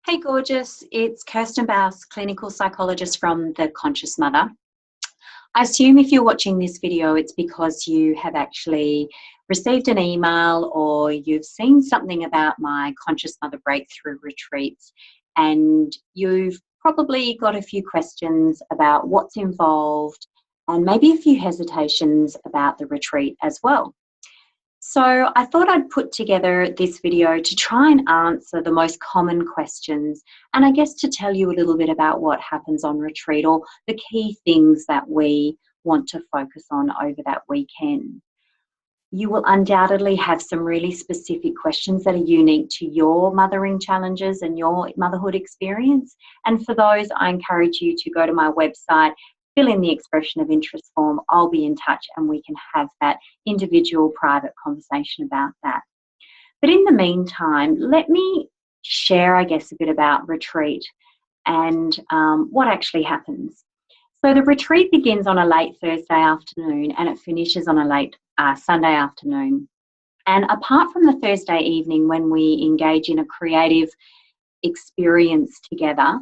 Hey, gorgeous. It's Kirsten Baus, clinical psychologist from The Conscious Mother. I assume if you're watching this video, it's because you have actually received an email or you've seen something about my Conscious Mother Breakthrough retreats, and you've probably got a few questions about what's involved and maybe a few hesitations about the retreat as well. So I thought I'd put together this video to try and answer the most common questions, and I guess to tell you a little bit about what happens on retreat or the key things that we want to focus on over that weekend. You will undoubtedly have some really specific questions that are unique to your mothering challenges and your motherhood experience. And for those, I encourage you to go to my website, fill in the expression of interest form. I'll be in touch and we can have that individual private conversation about that. But in the meantime, let me share, I guess, a bit about retreat and what actually happens. So the retreat begins on a late Thursday afternoon and it finishes on a late Sunday afternoon. And apart from the Thursday evening when we engage in a creative experience together,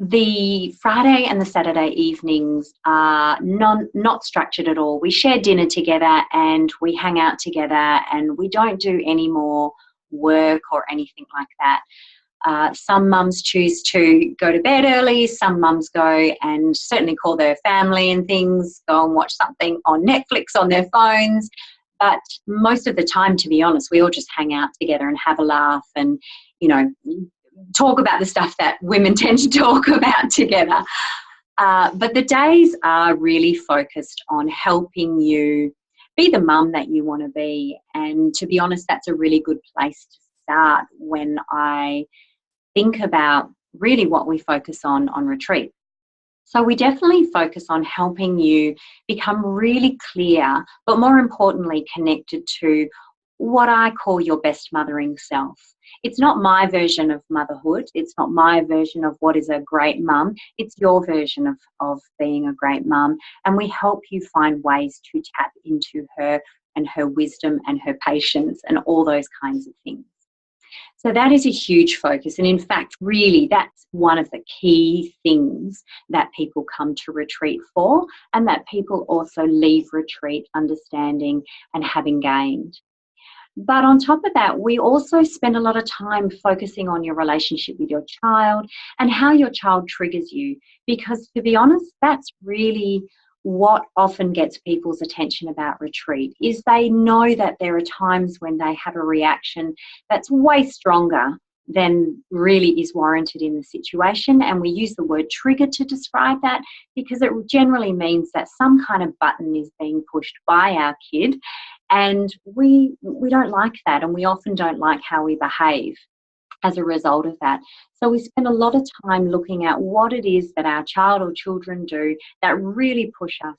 the Friday and the Saturday evenings are not structured at all. We share dinner together and we hang out together and we don't do any more work or anything like that. Some mums choose to go to bed early, some mums go and certainly call their family and things, go and watch something on Netflix on their phones. But most of the time, to be honest, we all just hang out together and have a laugh and, talk about the stuff that women tend to talk about together. But the days are really focused on helping you be the mum that you want to be. And to be honest, that's a really good place to start when I think about really what we focus on retreat. So we definitely focus on helping you become really clear, but more importantly, connected to what I call your best mothering self. It's not my version of motherhood. It's not my version of what is a great mum. It's your version of being a great mum. And we help you find ways to tap into her and her wisdom and her patience and all those kinds of things. So that is a huge focus. And in fact, really, that's one of the key things that people come to retreat for, and that people also leave retreat understanding and having gained. But on top of that, we also spend a lot of time focusing on your relationship with your child and how your child triggers you. Because to be honest, that's really what often gets people's attention about retreat, is they know that there are times when they have a reaction that's way stronger than really is warranted in the situation. And we use the word trigger to describe that because it generally means that some kind of button is being pushed by our kid. And we don't like that, and we often don't like how we behave as a result of that. So we spend a lot of time looking at what it is that our child or children do that really push us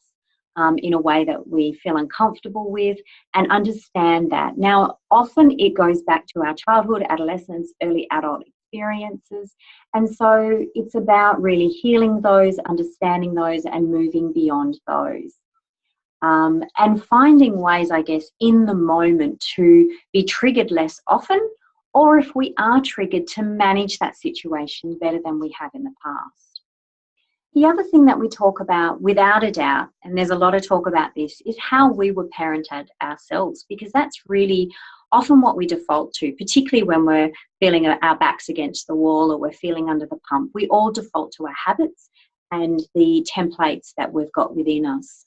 in a way that we feel uncomfortable with, and understand that. Now, often it goes back to our childhood, adolescence, early adult experiences. And so it's about really healing those, understanding those, and moving beyond those. And finding ways, I guess, in the moment to be triggered less often, or if we are triggered, to manage that situation better than we have in the past. The other thing that we talk about, without a doubt, and there's a lot of talk about this, is how we were parented ourselves, because that's really often what we default to, particularly when we're feeling our backs against the wall or we're feeling under the pump. We all default to our habits and the templates that we've got within us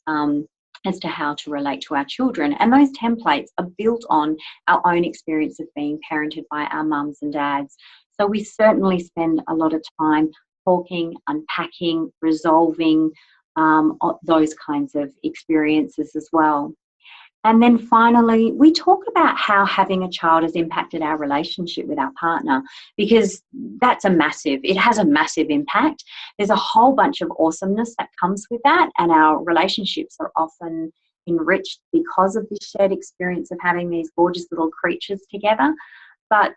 as to how to relate to our children. And those templates are built on our own experience of being parented by our mums and dads. So we certainly spend a lot of time talking, unpacking, resolving those kinds of experiences as well. And then finally, we talk about how having a child has impacted our relationship with our partner, because it has a massive impact. There's a whole bunch of awesomeness that comes with that, and our relationships are often enriched because of this shared experience of having these gorgeous little creatures together. But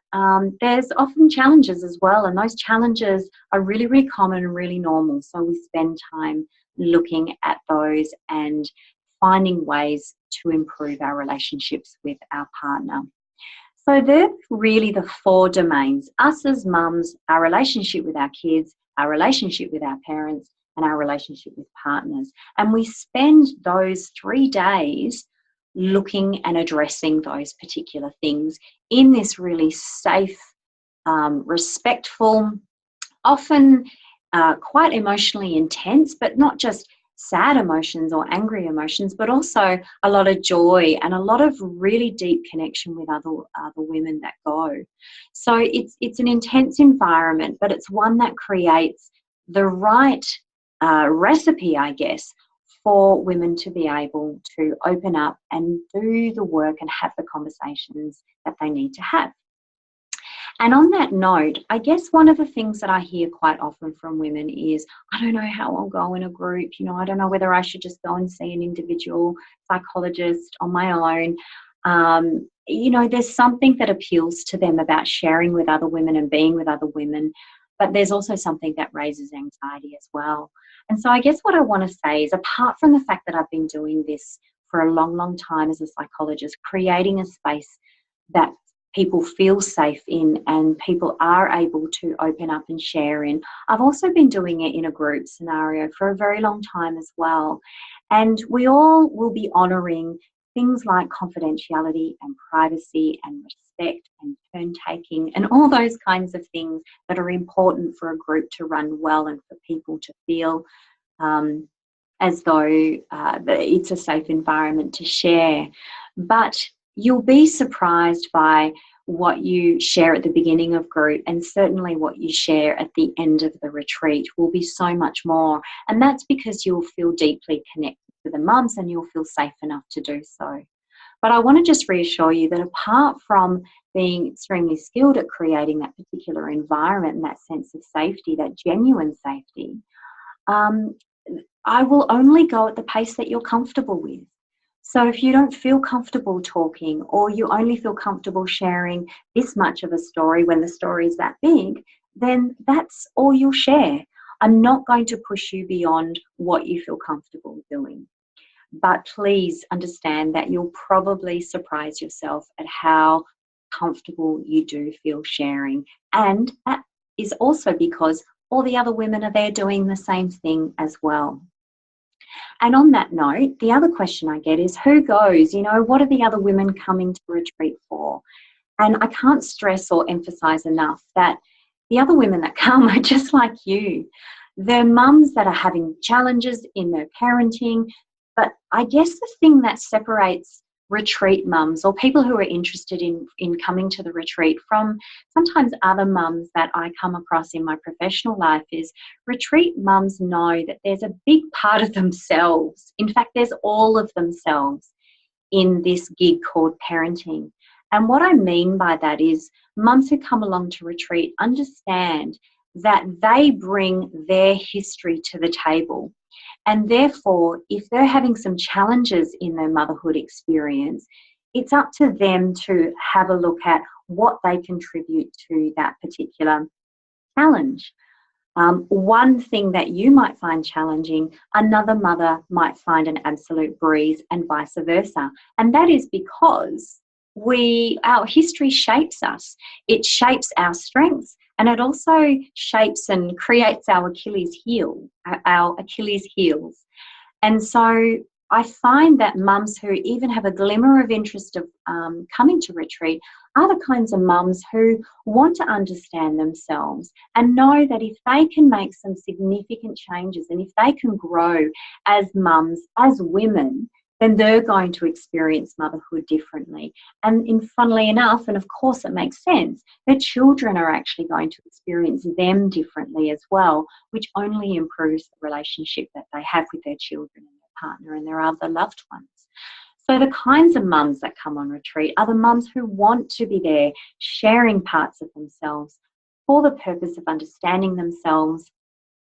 there's often challenges as well, and those challenges are really, really common and really normal. So we spend time looking at those and finding ways to improve our relationships with our partner. So they're really the four domains: us as mums, our relationship with our kids, our relationship with our parents, and our relationship with partners. And we spend those 3 days looking and addressing those particular things in this really safe, respectful, often quite emotionally intense, but not just sad emotions or angry emotions, but also a lot of joy and a lot of really deep connection with other women that go. So it's an intense environment, but it's one that creates the right recipe, I guess, for women to be able to open up and do the work and have the conversations that they need to have. And on that note, I guess one of the things that I hear quite often from women is, I don't know how I'll go in a group. I don't know whether I should just go and see an individual psychologist on my own. There's something that appeals to them about sharing with other women and being with other women, but there's also something that raises anxiety as well. And so I guess what I want to say is, apart from the fact that I've been doing this for a long, long time as a psychologist, creating a space that people feel safe in and people are able to open up and share in, I've also been doing it in a group scenario for a very long time as well. And we all will be honouring things like confidentiality and privacy and respect and turn taking and all those kinds of things that are important for a group to run well and for people to feel as though it's a safe environment to share. But you'll be surprised by what you share at the beginning of group, and certainly what you share at the end of the retreat will be so much more. And that's because you'll feel deeply connected to the mums and you'll feel safe enough to do so. But I want to just reassure you that apart from being extremely skilled at creating that particular environment and that sense of safety, that genuine safety, I will only go at the pace that you're comfortable with. So if you don't feel comfortable talking, or you only feel comfortable sharing this much of a story when the story is that big, then that's all you'll share. I'm not going to push you beyond what you feel comfortable doing. But please understand that you'll probably surprise yourself at how comfortable you do feel sharing. And that is also because all the other women are there doing the same thing as well. And on that note, the other question I get is, who goes? What are the other women coming to retreat for? And I can't stress or emphasize enough that the other women that come are just like you. They're mums that are having challenges in their parenting. But I guess the thing that separates retreat mums, or people who are interested in coming to the retreat, from sometimes other mums that I come across in my professional life, is retreat mums know that there's a big part of themselves. In fact, there's all of themselves in this gig called parenting. And what I mean by that is, mums who come along to retreat understand that they bring their history to the table. And therefore, if they're having some challenges in their motherhood experience, it's up to them to have a look at what they contribute to that particular challenge. One thing that you might find challenging, another mother might find an absolute breeze, and vice versa. And that is because our history shapes us. It shapes our strengths, and it also shapes and creates our Achilles heels. And so I find that mums who even have a glimmer of interest of coming to retreat are the kinds of mums who want to understand themselves and know that if they can make some significant changes and if they can grow as mums, as women, then they're going to experience motherhood differently. And funnily enough, and of course it makes sense, their children are actually going to experience them differently as well, which only improves the relationship that they have with their children and their partner and their other loved ones. So the kinds of mums that come on retreat are the mums who want to be there sharing parts of themselves for the purpose of understanding themselves,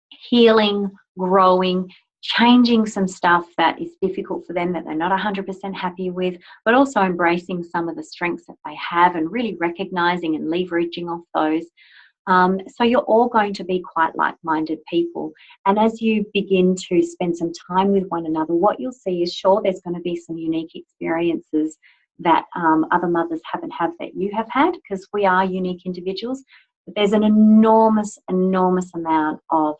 healing, growing, changing some stuff that is difficult for them that they're not 100% happy with, but also embracing some of the strengths that they have and really recognizing and leveraging off those. So you're all going to be quite like-minded people. And as you begin to spend some time with one another, what you'll see is, sure, there's going to be some unique experiences that other mothers haven't had that you have had, because we are unique individuals. But there's an enormous, enormous amount of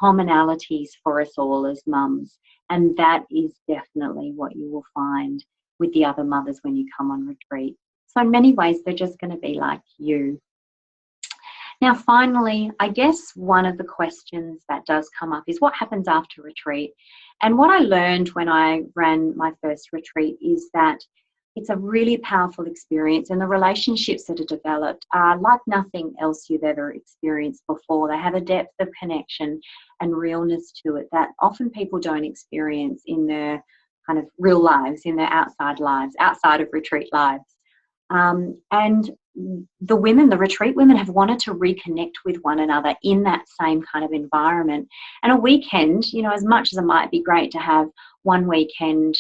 commonalities for us all as mums, and that is definitely what you will find with the other mothers when you come on retreat. So in many ways, they're just going to be like you. Now, finally, I guess one of the questions that does come up is what happens after retreat? And what I learned when I ran my first retreat is that it's a really powerful experience, and the relationships that are developed are like nothing else you've ever experienced before. They have a depth of connection and realness to it that often people don't experience in their kind of real lives, in their outside lives, outside of retreat lives. And the women, the retreat women, have wanted to reconnect with one another in that same kind of environment. And a weekend, you know, as much as it might be great to have one weekend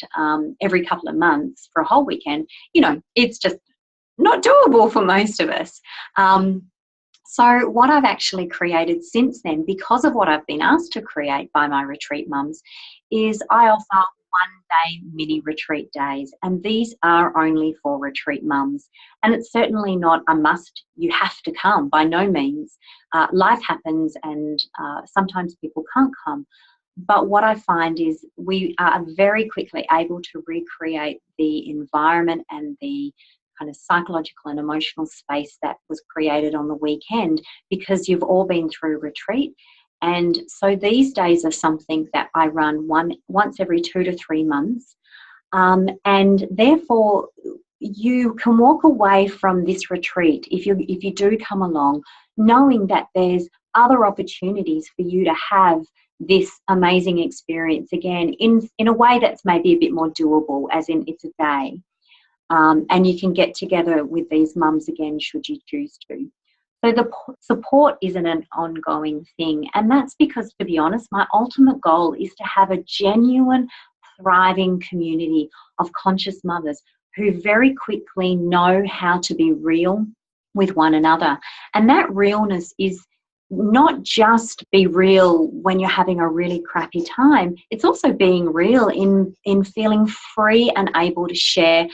every couple of months for a whole weekend, you know, it's just not doable for most of us. So what I've actually created since then, because of what I've been asked to create by my retreat mums, is I offer one-day mini retreat days, and these are only for retreat mums. And it's certainly not a must, you have to come, by no means. Life happens, and sometimes people can't come. But what I find is we are very quickly able to recreate the environment and the kind of psychological and emotional space that was created on the weekend, because you've all been through retreat. And so these days are something that I run once every 2 to 3 months. And therefore, you can walk away from this retreat, if you do come along, knowing that there's other opportunities for you to have this amazing experience again in a way that's maybe a bit more doable, as in it's a day. And you can get together with these mums again should you choose to. So the support isn't an ongoing thing. And that's because, to be honest, my ultimate goal is to have a genuine, thriving community of conscious mothers who very quickly know how to be real with one another. And that realness is not just be real when you're having a really crappy time. It's also being real in feeling free and able to share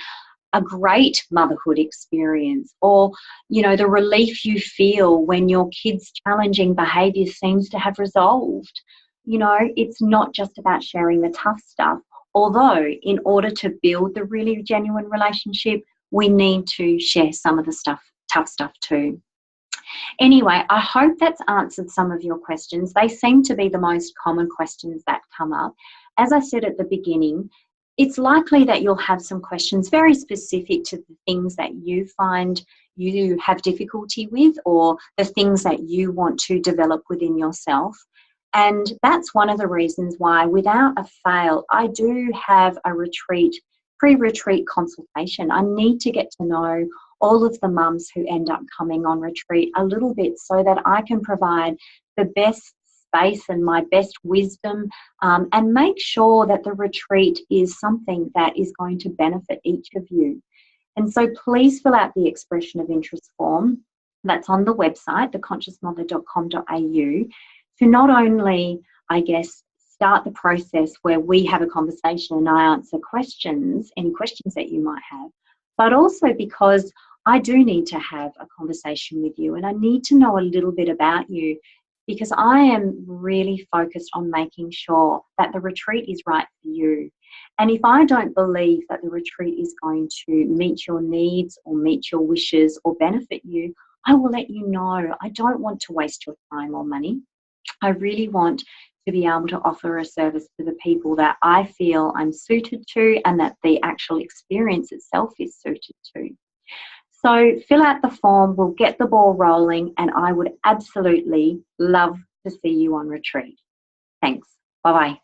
a great motherhood experience, or, you know, the relief you feel when your kids' challenging behaviour seems to have resolved. You know, it's not just about sharing the tough stuff, although in order to build the really genuine relationship, we need to share some of the tough stuff too. Anyway, I hope that's answered some of your questions. They seem to be the most common questions that come up. As I said at the beginning, it's likely that you'll have some questions very specific to the things that you find you have difficulty with, or the things that you want to develop within yourself. And that's one of the reasons why, without a fail, I do have a pre-retreat consultation. I need to get to know all of the mums who end up coming on retreat a little bit, so that I can provide the best space and my best wisdom, and make sure that the retreat is something that is going to benefit each of you. And so please fill out the expression of interest form that's on the website, theconsciousmother.com.au, to not only, I guess, start the process where we have a conversation and I answer questions, any questions that you might have, but also because I do need to have a conversation with you, and I need to know a little bit about you, because I am really focused on making sure that the retreat is right for you. And if I don't believe that the retreat is going to meet your needs or meet your wishes or benefit you, I will let you know. I don't want to waste your time or money. I really want to be able to offer a service to the people that I feel I'm suited to, and that the actual experience itself is suited to. So fill out the form, we'll get the ball rolling, and I would absolutely love to see you on retreat. Thanks. Bye-bye.